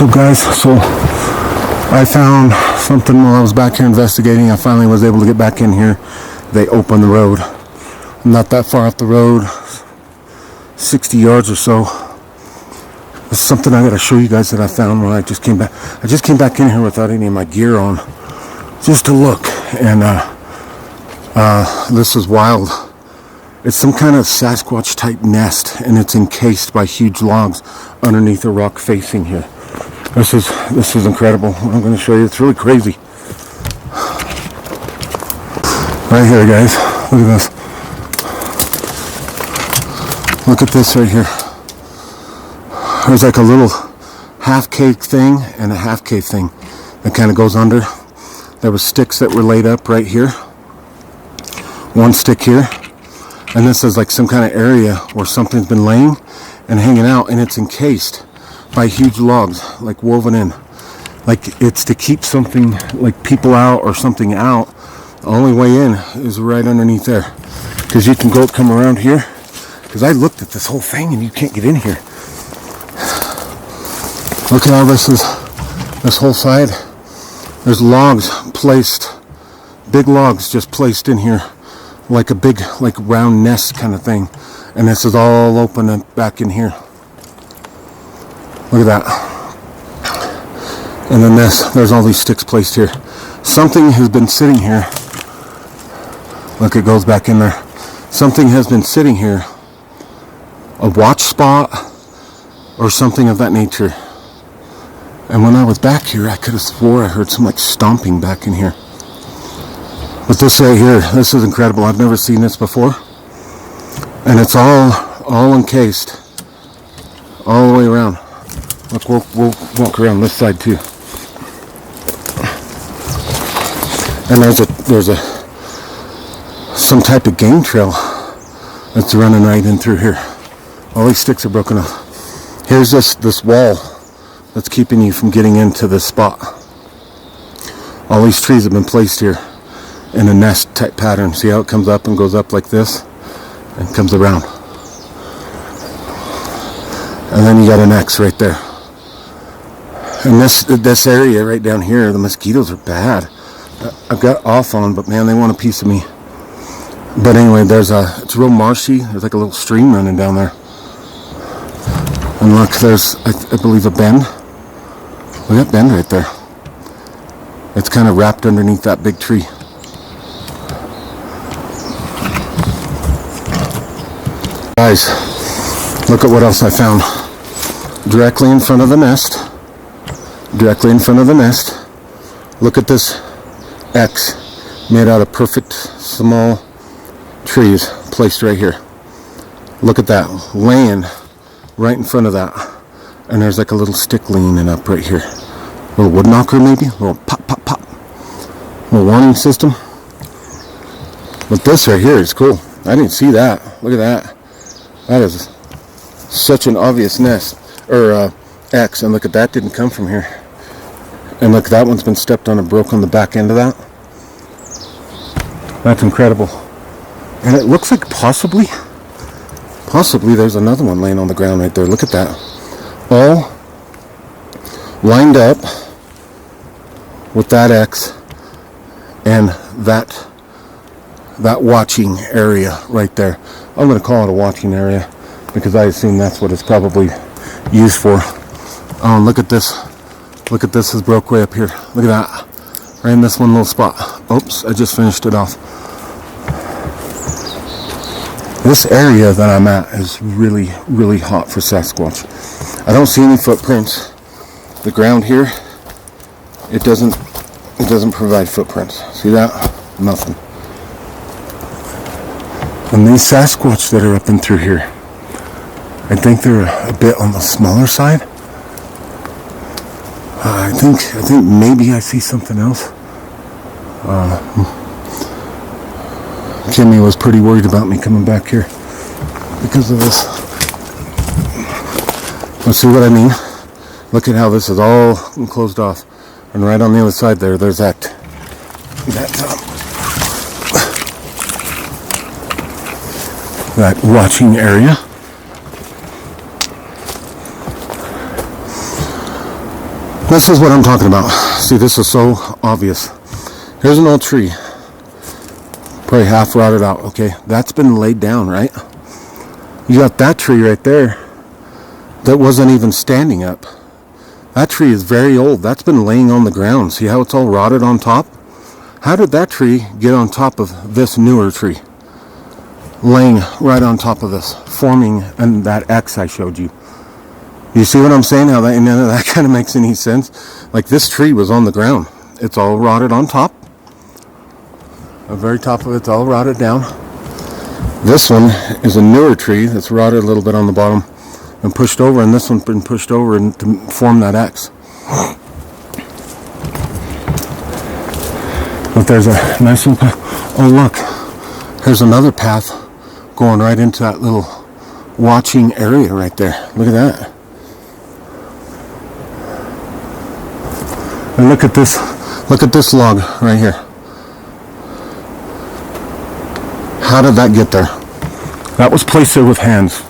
What's up, guys? So I found something while I was back here investigating. I finally was able to get back in here. They opened the road. I'm not that far off the road, 60 yards or so. It's something I gotta show you guys that I found when I just came back. I just came back in here without any of my gear on, just to look. And this is wild. It's some kind of Sasquatch type nest, and it's encased by huge logs underneath a rock facing here. This is incredible. I'm going to show you. It's really crazy. Right here, guys. Look at this. Look at this right here. There's like a little half-cave thing and a half-cave thing that kind of goes under. There was sticks that were laid up right here. One stick here. And this is like some kind of area where something's been laying and hanging out, and it's encased by huge logs, like woven in. Like it's to keep something, like people out or something out. The only way in is right underneath there. Because you can come around here. Because I looked at this whole thing and you can't get in here. Look at how this is, this whole side. There's logs placed, big logs just placed in here. Like a big, like round nest kind of thing. And this is all open and back in here. Look at that. And then there's all these sticks placed here. Something has been sitting here. Look, it goes back in there. Something has been sitting here. A watch spot or something of that nature. And when I was back here, I could have swore I heard some like stomping back in here. But this right here, this is incredible. I've never seen this before. And it's all encased all the way around. Look, we'll walk around this side too. And there's some type of game trail that's running right in through here. All these sticks are broken off. Here's this wall that's keeping you from getting into this spot. All these trees have been placed here in a nest type pattern. See how it comes up and goes up like this and comes around. And then you got an X right there. And this area right down here, the mosquitoes are bad. I've got off on them, but man, they want a piece of me. But anyway, it's real marshy. There's like a little stream running down there. And look, there's, I believe, a bend. Look at that bend right there. It's kind of wrapped underneath that big tree. Guys, look at what else I found. Directly in front of the nest. Directly in front of the nest. Look at this X made out of perfect small trees placed right here. Look at that, laying right in front of that. And there's like a little stick leaning up right here. A little wood knocker maybe, a little pop, pop, pop. A little warning system. But this right here is cool. I didn't see that. Look at that. That is such an obvious nest, or X, and look at that, didn't come from here. And look, that one's been stepped on and broke on the back end of that. That's incredible. And it looks like possibly there's another one laying on the ground right there. Look at that. All lined up with that X and that watching area right there. I'm going to call it a watching area because I assume that's what it's probably used for. Oh, look at this. Look at this, is broke way up here. Look at that. Right in this one little spot. Oops, I just finished it off. This area that I'm at is really, really hot for Sasquatch. I don't see any footprints. The ground here, it doesn't provide footprints. See that? Nothing. And these Sasquatch that are up and through here, I think they're a bit on the smaller side. I think maybe I see something else. Kimmy was pretty worried about me coming back here because of this. Let's see what I mean. Look at how this is all closed off. And right on the other side there's that watching area. This is what I'm talking about. See, this is so obvious. Here's an old tree. Probably half rotted out, okay? That's been laid down, right? You got that tree right there that wasn't even standing up. That tree is very old. That's been laying on the ground. See how it's all rotted on top? How did that tree get on top of this newer tree? Laying right on top of this, forming and that X I showed you. You see what I'm saying? How that, none of that kind of makes any sense? Like this tree was on the ground. It's all rotted on top. The very top of it's all rotted down. This one is a newer tree that's rotted a little bit on the bottom and pushed over, and this one's been pushed over and to form that X. But there's a nice little path. Oh look, here's another path going right into that little watching area right there. Look at that. And look at this log right here. How did that get there? That was placed there with hands.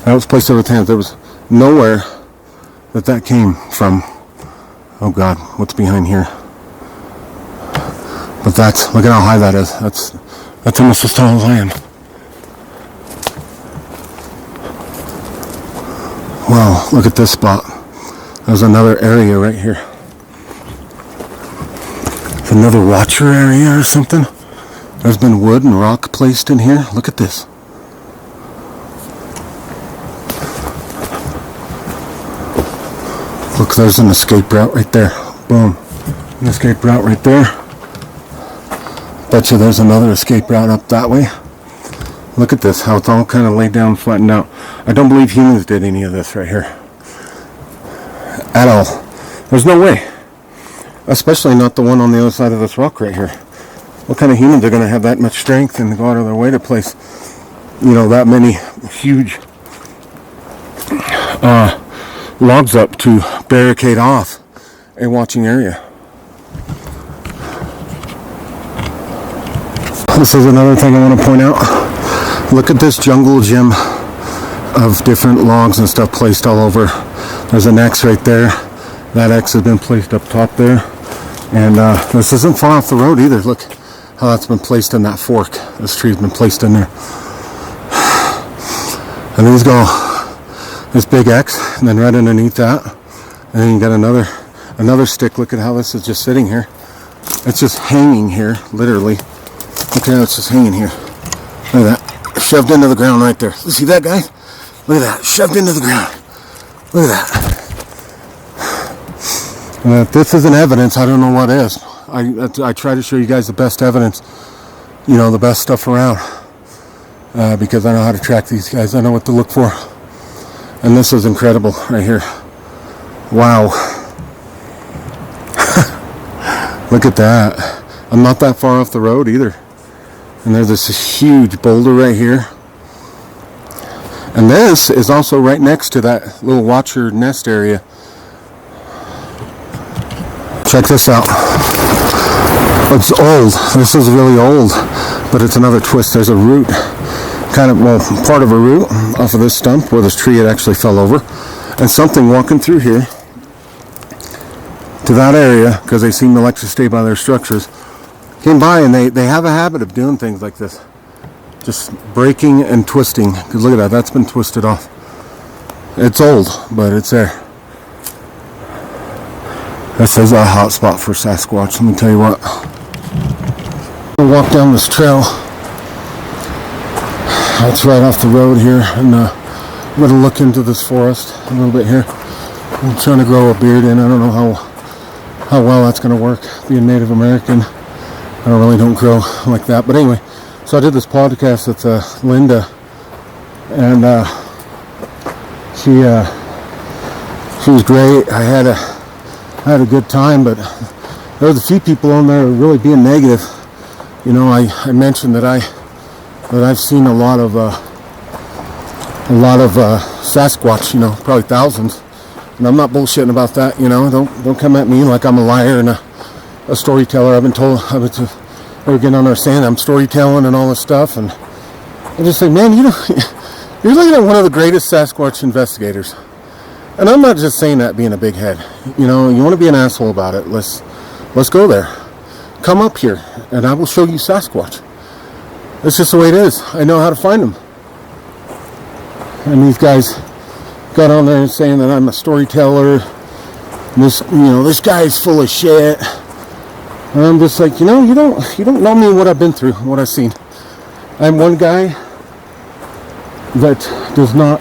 There was nowhere that came from. Oh God, what's behind here? But look at how high that is. That's almost as tall as I am. Wow, look at this spot. There's another area right here. It's another watcher area or something. There's been wood and rock placed in here. Look at this. Look, there's an escape route right there. Boom. An escape route right there. Bet you there's another escape route up that way. Look at this, how it's all kind of laid down, flattened out. I don't believe humans did any of this right here. At all. There's no way. Especially not the one on the other side of this rock right here. What kind of humans are going to have that much strength and go out of their way to place, that many huge logs up to barricade off a watching area? This is another thing I want to point out. Look at this jungle gym of different logs and stuff placed all over. There's an X right there. That X has been placed up top there. And this isn't far off the road either. Look how that's been placed in that fork. This tree's been placed in there. And these go this big X, and then right underneath that, and then you got another stick. Look at how this is just sitting here. It's just hanging here, literally. Look at how it's just hanging here. Look at that. Shoved into the ground right there. See that, guys? Look at that. Shoved into the ground. Look at that. And if this isn't evidence, I don't know what is. I try to show you guys the best evidence, the best stuff around. Because I know how to track these guys. I know what to look for. And this is incredible right here. Wow. Look at that. I'm not that far off the road either. And there's this huge boulder right here. And this is also right next to that little watcher nest area. Check this out. It's old. This is really old, but it's another twist. There's a root, part of a root off of this stump where this tree had actually fell over, and something walking through here to that area, because they seem to like to stay by their structures, came by, and they have a habit of doing things like this. Just breaking and twisting. Because look at that, that's been twisted off. It's old, but it's there. This is a hot spot for Sasquatch, let me tell you what. We'll walk down this trail. It's right off the road here, and I'm going to look into this forest a little bit here. I'm trying to grow a beard in. I don't know how well that's going to work. Being Native American, I really don't grow like that. But anyway, so I did this podcast with Linda, and she was great. I had a good time, but there was a few people on there really being negative. I mentioned that I've seen a lot of Sasquatch, probably thousands, and I'm not bullshitting about that. Don't come at me like I'm a liar and a storyteller. I've been told we're getting on our stand, I'm storytelling and all this stuff, and I just say, man, you're looking at one of the greatest Sasquatch investigators. And I'm not just saying that being a big head. You know, you want to be an asshole about it. Let's go there. Come up here, and I will show you Sasquatch. That's just the way it is. I know how to find them. And these guys got on there and saying that I'm a storyteller. This guy is full of shit. And I'm just like, you don't know me, what I've been through, what I've seen. I'm one guy that does not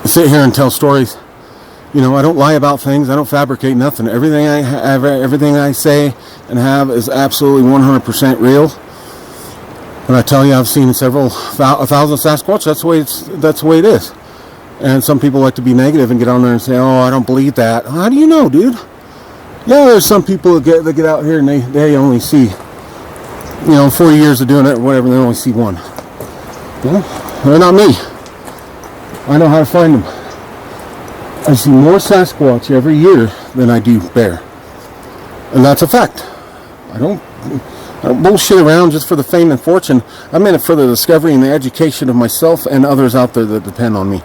sit here and tell stories. You know, I don't lie about things. I don't fabricate nothing. Everything I have, everything I say and have is absolutely 100% real. And I tell you, I've seen a thousand Sasquatch. That's the way it is. And some people like to be negative and get on there and say, "Oh, I don't believe that." How do you know, dude? Yeah, there's some people that get out here and they only see, 40 years of doing it or whatever, and they only see one. Well, they're not me. I know how to find them. I see more Sasquatch every year than I do bear. And that's a fact. I don't bullshit around just for the fame and fortune. I'm in it for the discovery and the education of myself and others out there that depend on me.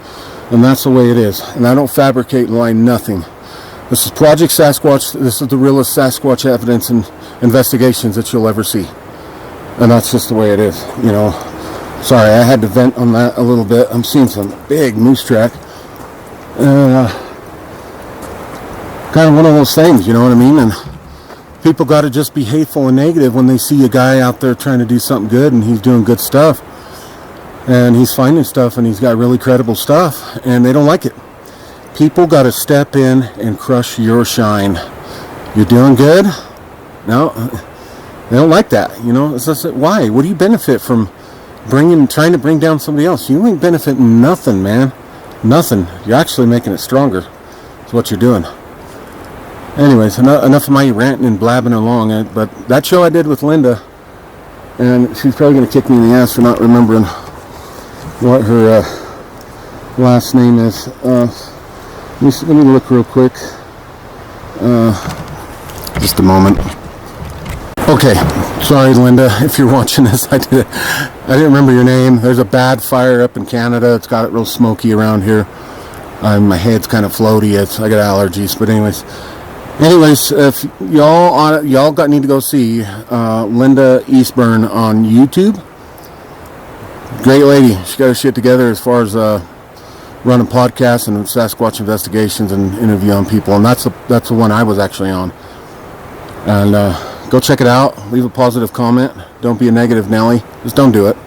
And that's the way it is. And I don't fabricate and lie nothing. This is Project Sasquatch. This is the realest Sasquatch evidence and investigations that you'll ever see. And that's just the way it is. Sorry, I had to vent on that a little bit. I'm seeing some big moose track. Kind of one of those things, you know what I mean? And people got to just be hateful and negative when they see a guy out there trying to do something good and he's doing good stuff. And he's finding stuff and he's got really credible stuff and they don't like it. People got to step in and crush your shine. You're doing good? No, they don't like that. It's just, why? What do you benefit from trying to bring down somebody else? You ain't benefiting nothing, man. Nothing. You're actually making it stronger. That's what you're doing. Anyways, enough of my ranting and blabbing along. But that show I did with Linda, and she's probably going to kick me in the ass for not remembering what her last name is. Let me look real quick. Just a moment. Okay, sorry Linda, if you're watching this, I didn't remember your name. There's a bad fire up in Canada. It's got it real smoky around here. My head's kind of floaty. I got allergies, but anyways, if y'all need to go see Linda Eastburn on YouTube. Great lady. She got her shit together as far as running podcasts and Sasquatch investigations and interviewing people, and that's the one I was actually on. And go check it out. Leave a positive comment. Don't be a negative Nelly. Just don't do it.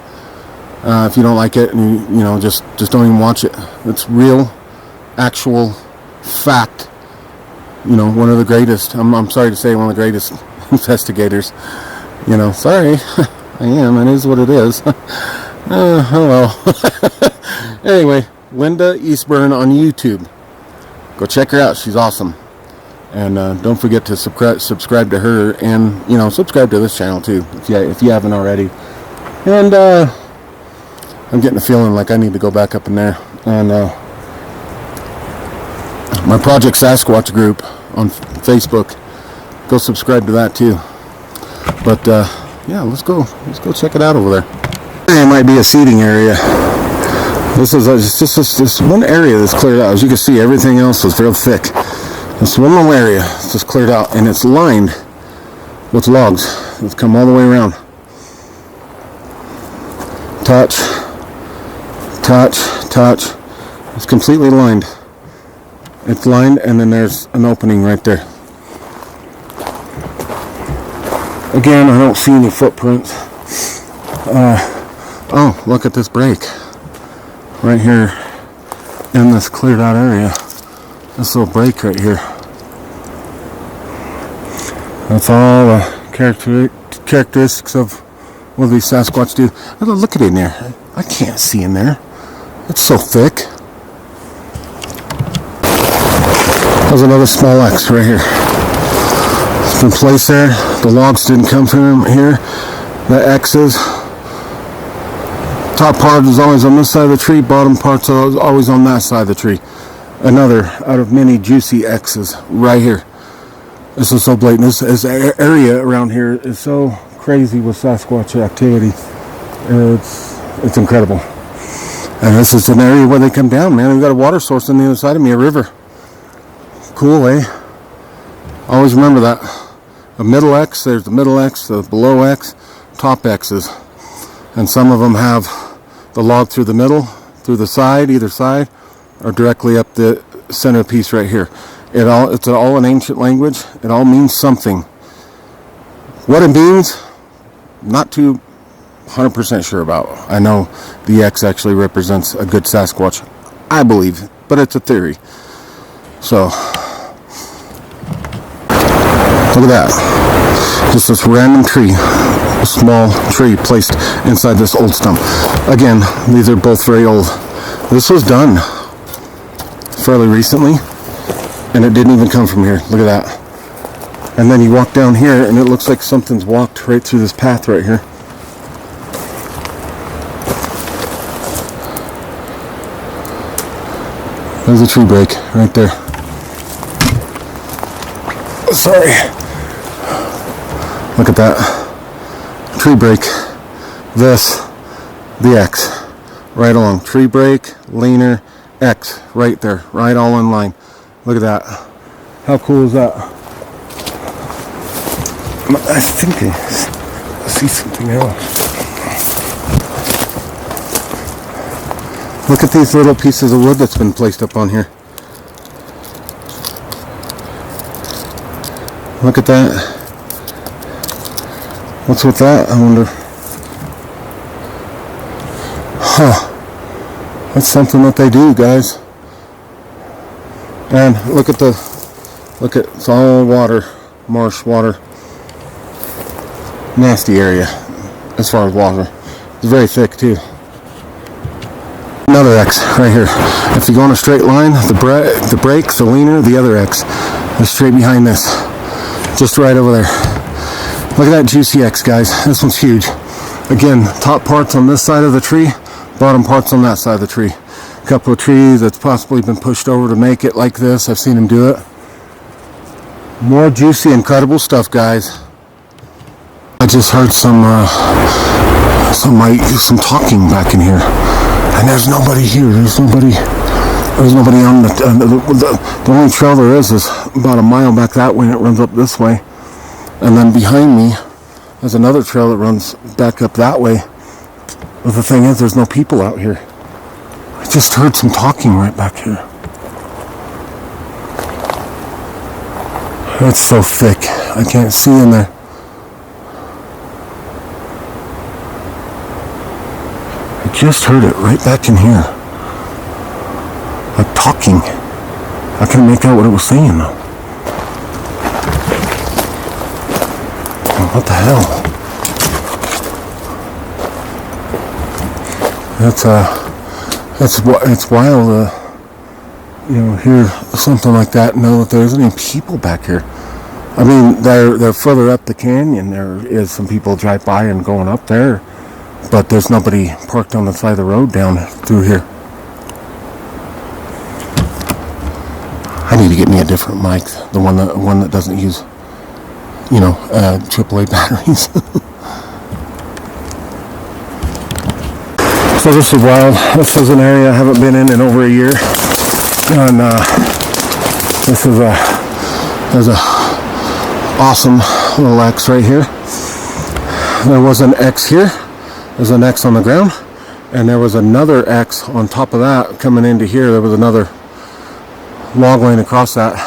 If you don't like it, and just don't even watch it. It's real, actual fact. One of the greatest. I'm sorry to say, one of the greatest investigators. Sorry, I am. It is what it is. Oh well. Anyway, Linda Eastburn on YouTube. Go check her out. She's awesome. And don't forget to subscribe to her, and subscribe to this channel too if you haven't already. And I'm getting a feeling like I need to go back up in there. And my Project Sasquatch group on Facebook, go subscribe to that too. But yeah, let's go check it out over there. It might be a seating area. This is this one area that's cleared out. As you can see, everything else is real thick. This one little area is just cleared out, and it's lined with logs. It's come all the way around. Touch. It's completely lined. It's lined, and then there's an opening right there. Again, I don't see any footprints. Oh, look at this break. Right here in this cleared out area. This little break right here. That's all characteristics of what these Sasquatch do. Look at it in there. I can't see in there. It's so thick. There's another small X right here. It's been placed there. The logs didn't come from here. The X's. Top part is always on this side of the tree. Bottom part's always on that side of the tree. Another out of many juicy X's right here. This is so blatant. This area around here is so crazy with Sasquatch activity. It's incredible. And this is an area where they come down, man. We've got a water source on the other side of me, a river. Cool, eh? Always remember that. A middle X, there's the middle X, the below X, top X's. And some of them have the log through the middle, through the side, either side, or directly up the center piece right here. It's all an ancient language. It all means something. What it means, not too 100% sure about. I know the X actually represents a good Sasquatch, I believe, but it's a theory. So, look at that. Just this random tree, a small tree placed inside this old stump. Again, these are both very old. This was done fairly recently, and it didn't even come from here. Look at that. And then you walk down here, and it looks like something's walked right through this path right here. There's a tree break right there. Sorry. Look at that. Tree break. This. The X. Right along. Tree break, leaner, X. Right there. Right all in line. Look at that. How cool is that? I think I see something else. Look at these little pieces of wood that's been placed up on here. Look at that. What's with that, I wonder? Huh. That's something that they do, guys. And look at it's all water, marsh water. Nasty area as far as water. It's very thick too. Another X right here. If you go in a straight line, the brake, the leaner, the other X is straight behind this. Just right over there. Look at that juicy X, guys. This one's huge. Again, top parts on this side of the tree, bottom parts on that side of the tree. A couple of trees that's possibly been pushed over to make it like this. I've seen them do it. More juicy, incredible stuff, guys. I just heard some talking back in here. And there's nobody here. There's nobody on the only trail there is about a mile back that way, and it runs up this way. And then behind me, there's another trail that runs back up that way. But the thing is, there's no people out here. I just heard some talking right back here. It's so thick, I can't see in there. I just heard it right back in here. Like talking. I couldn't make out what it was saying though. What the hell? It's wild to hear something like that and know that there isn't any people back here. I mean, they're further up the canyon. There is some people drive by and going up there, but there's nobody parked on the side of the road down through here. I need to get me a different mic, the one that doesn't use, AAA batteries. So this is wild. This is an area I haven't been in over a year, and there's a awesome little X right here. There was an X here. There's an X on the ground, and there was another X on top of that coming into here. There was another log line across that.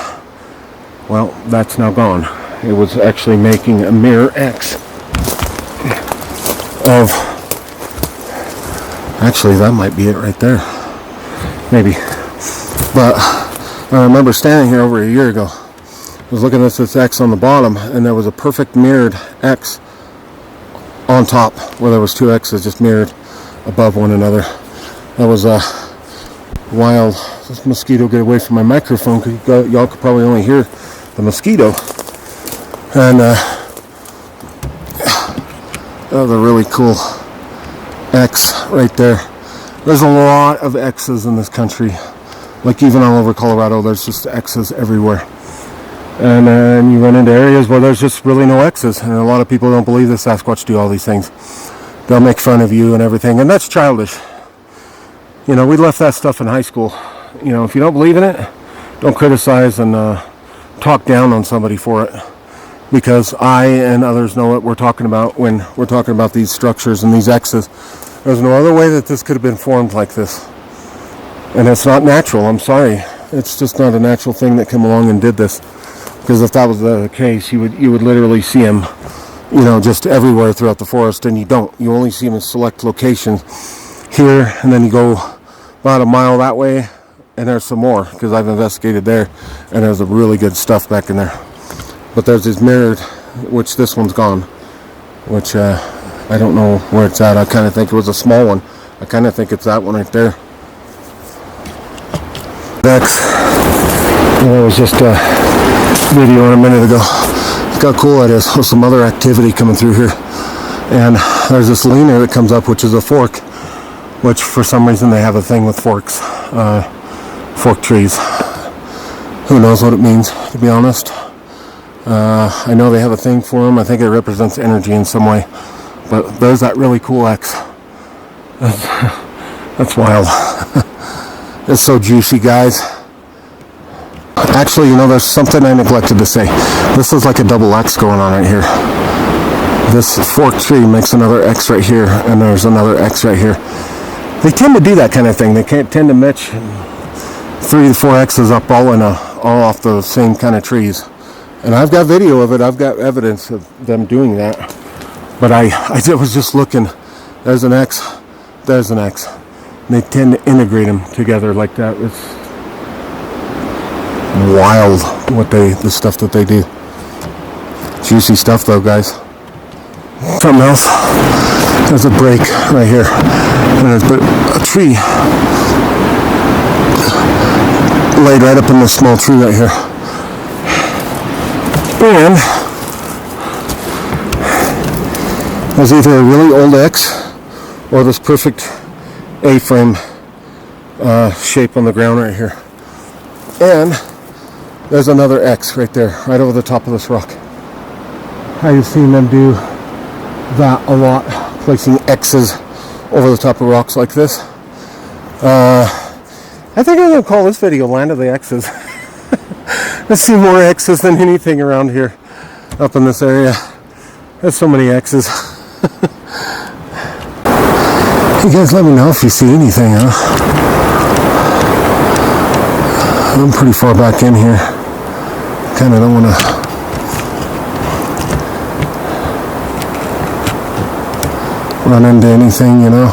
Well, that's now gone. It was actually making a mirror X of, actually that might be it right there, maybe. But I remember standing here over a year ago. I was looking at this X on the bottom, and there was a perfect mirrored X on top, where there was two X's just mirrored above one another. That was wild. This mosquito, get away from my microphone, because y'all could probably only hear the mosquito. And that was a really cool X right there. There's a lot of X's in this country. Like even all over Colorado, there's just X's everywhere. And then you run into areas where there's just really no X's. And a lot of people don't believe that Sasquatch do all these things. They'll make fun of you and everything. And that's childish. You know, we left that stuff in high school. You know, if you don't believe in it, don't criticize and talk down on somebody for it. Because I and others know what we're talking about when we're talking about these structures and these X's. There's no other way that this could have been formed like this. And it's not natural, I'm sorry. It's just not a natural thing that came along and did this. Because if that was the case, you would literally see them, you know, just everywhere throughout the forest, and you don't. You only see them in select locations here, and then you go about a mile that way, and there's some more, because I've investigated there, and there's a really good stuff back in there. But there's this mirrored, which this one's gone, which I don't know where it's at. I kind of think it was a small one. I kind of think it's that one right there. X, it was just a video a minute ago. Look how cool that is. There's some other activity coming through here. And there's this leaner that comes up, which is a fork, which for some reason they have a thing with forks, fork trees. Who knows what it means, to be honest. I know they have a thing for them. I think it represents energy in some way. But there's that really cool X. That's wild. It's so juicy, guys. Actually, you know, there's something I neglected to say. This is like a double X going on right here. This fork tree makes another X right here, and there's another X right here. They tend to do that kind of thing. They can't tend to match 3 to 4 X's up all off the same kind of trees. And I've got video of it. I've got evidence of them doing that. But I was just looking. There's an X. There's an X. And they tend to integrate them together like that. It's wild the stuff that they do. Juicy stuff though, guys. Something else. There's a break right here. And there's a tree laid right up in this small tree right here. And there's either a really old X or this perfect A-frame shape on the ground right here. And there's another X right there, right over the top of this rock. I've seen them do that a lot, placing X's over the top of rocks like this. I think I'm going to call this video Land of the X's. I see more X's than anything around here, up in this area. There's so many X's. You guys let me know if you see anything, huh? I'm pretty far back in here. Kind of don't want to run into anything, you know.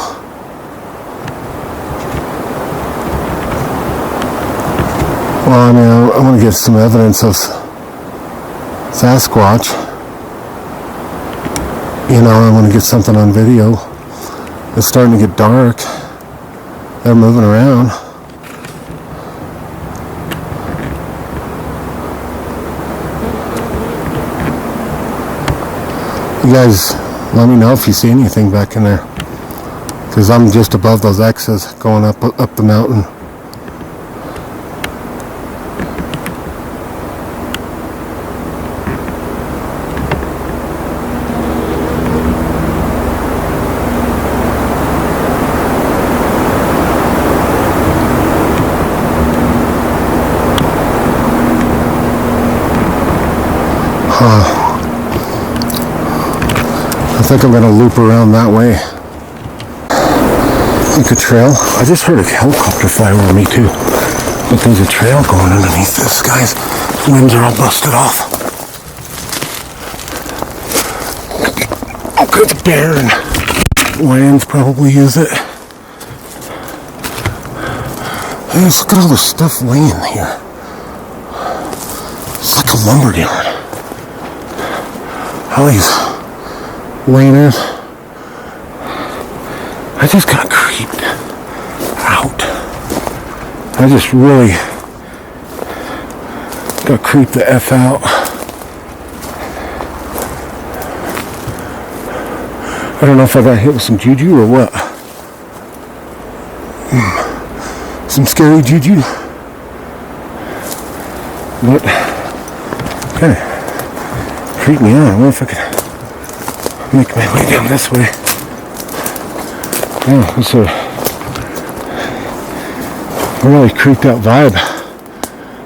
Well, I mean, I want to get some evidence of Sasquatch. You know, I want to get something on video. It's starting to get dark. They're moving around. You guys, let me know if you see anything back in there. Because I'm just above those X's going up the mountain. I think I'm going to loop around that way. Like a trail. I just heard a helicopter fly over me too. But there's a trail going underneath this, guys. Winds are all busted off. Oh, good, bear and lions probably use it. Hey, look at all the stuff laying here. It's like a lumberyard. All these laners. I just got creeped out. I just really got creeped the F out. I don't know if I got hit with some juju or what. Some scary juju. But kind of creeped me out. I wonder if I could make my way down this way. Oh, it's a a really creeped out vibe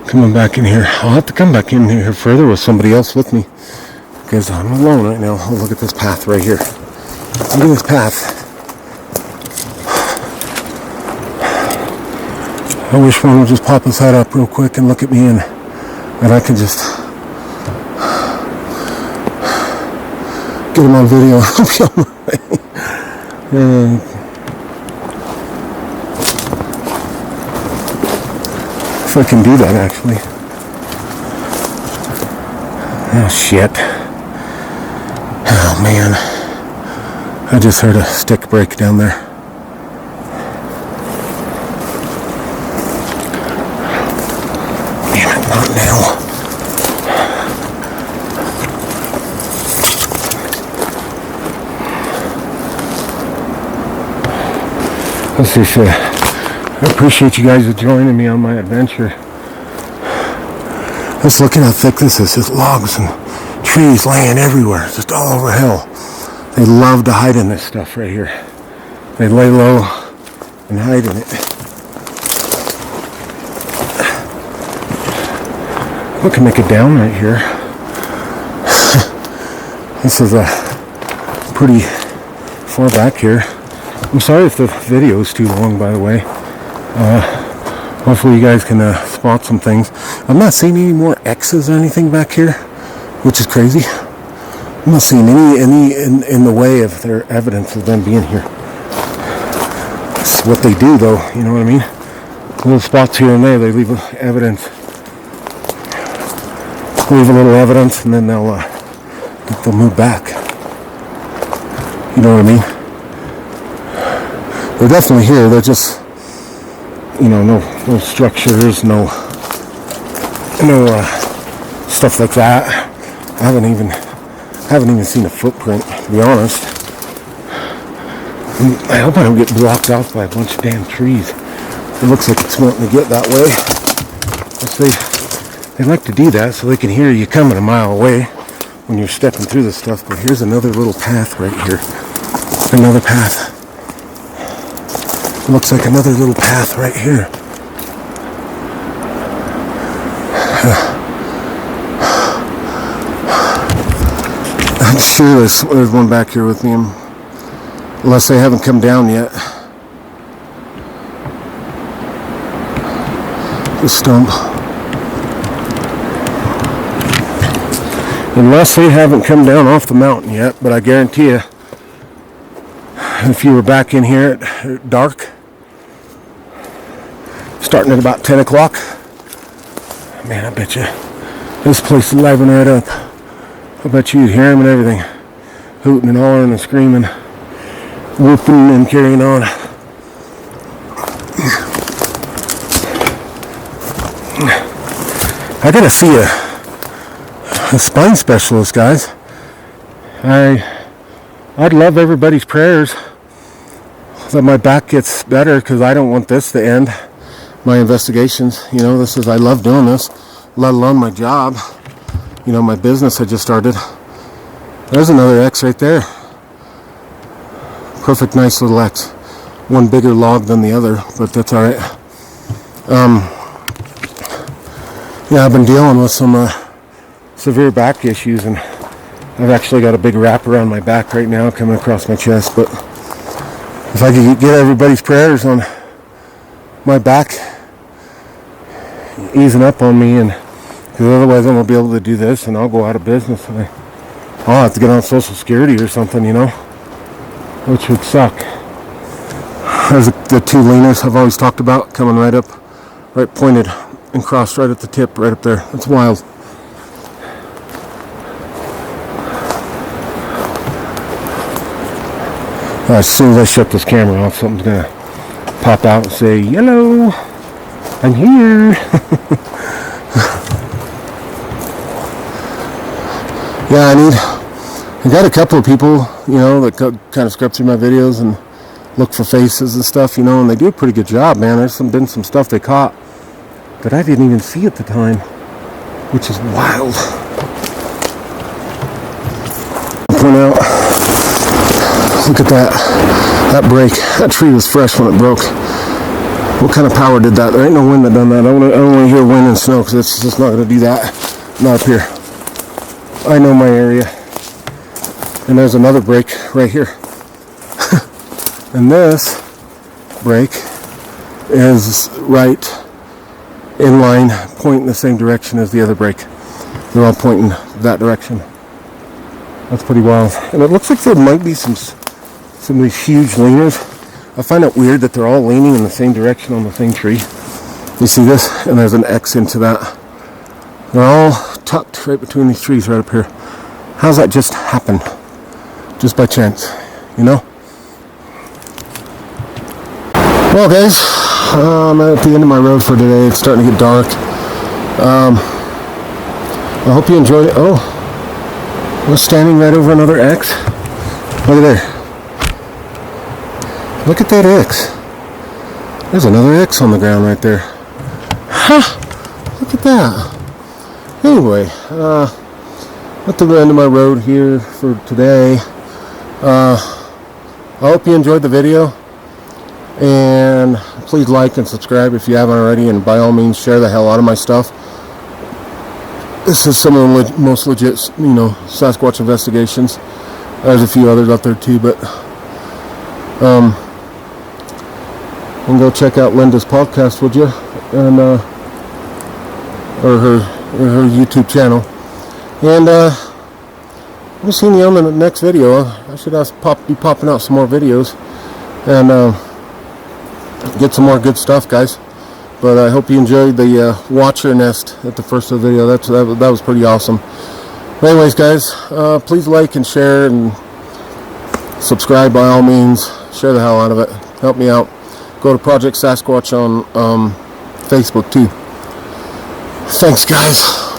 coming back in here. I'll have to come back in here further with somebody else with me because I'm alone right now. Oh, look at this path right here. Look at this path. I wish one would just pop his head up real quick and look at me, and I could just get him on video. And if I can do that, actually. Oh, shit. Oh, man. I just heard a stick break down there. Damn it, not now. Let's just I appreciate you guys joining me on my adventure. Let's look at how thick this is. Just logs and trees laying everywhere, just all over hell. They love to hide in this stuff right here. They lay low and hide in it. We can make it down right here. This is pretty far back here. I'm sorry if the video is too long, by the way. Hopefully you guys can spot some things. I'm not seeing any more X's or anything back here, which is crazy. I'm not seeing any in the way of their evidence of them being here. That's what they do, though. You know what I mean? Little spots here and there, they leave evidence. Leave a little evidence, and then they'll move back. You know what I mean? They're definitely here. They're just, no structures, no stuff like that. I haven't even seen a footprint, to be honest. And I hope I don't get blocked off by a bunch of damn trees. It looks like it's wanting to get that way. They like to do that so they can hear you coming a mile away when you're stepping through this stuff. But here's another little path right here. Another path. Looks like another little path right here. I'm sure there's one back here with me, unless they haven't come down yet. The stump. Unless they haven't come down off the mountain yet, but I guarantee you, if you were back in here at dark, starting at about 10 o'clock, man, I bet you this place is liven right up. I bet you'd hear them and everything, hooting and hollering and screaming, whooping and carrying on. I gotta see a spine specialist, guys. I'd love everybody's prayers that my back gets better, because I don't want this to end my investigations. I love doing this, let alone my job, my business I just started. There's another X right there. Perfect, nice little X. One bigger log than the other, but that's all right. I've been dealing with some severe back issues, and I've actually got a big wrap around my back right now coming across my chest. But if I could get everybody's prayers on my back easing up on me, and because otherwise I won't be able to do this, and I'll go out of business, and I'll have to get on Social Security or something, which would suck. There's the two leaners I've always talked about coming right up, right pointed and crossed right at the tip, right up there. That's wild. As soon as I shut this camera off, something's gonna pop out and say, "Hello, I'm here." Yeah, I got a couple of people, that kind of scrub through my videos and look for faces and stuff, and they do a pretty good job, man. There's been some stuff they caught that I didn't even see at the time, which is wild. Point out, look at that break. That tree was fresh when it broke. What kind of power did that? There ain't no wind that done that. I don't want to hear wind and snow because it's just not going to do that. Not up here. I know my area. And there's another break right here. And this break is right in line, pointing the same direction as the other break. They're all pointing that direction. That's pretty wild. And it looks like there might be some of these huge leaners. I find it weird that they're all leaning in the same direction on the same tree. You see this? And there's an X into that. They're all tucked right between these trees right up here. How's that just happen? Just by chance, you know? Well, guys, I'm at the end of my road for today. It's starting to get dark. I hope you enjoyed it. Oh, we're standing right over another X. Look at there. Look at that X. There's another X on the ground right there. Huh, look at that. Anyway, at the end of my road here for today. I hope you enjoyed the video. And please like and subscribe if you haven't already. And by all means, share the hell out of my stuff. This is some of the most legit, Sasquatch investigations. There's a few others out there too, but and go check out Linda's podcast, would you? And or her YouTube channel. And we'll see you on the next video. I should be popping out some more videos and get some more good stuff, guys. But I hope you enjoyed the watcher nest at the first of the video. That was pretty awesome. But anyways, guys, please like and share and subscribe by all means. Share the hell out of it. Help me out. Go to Project Sasquatch on Facebook too. Thanks, guys.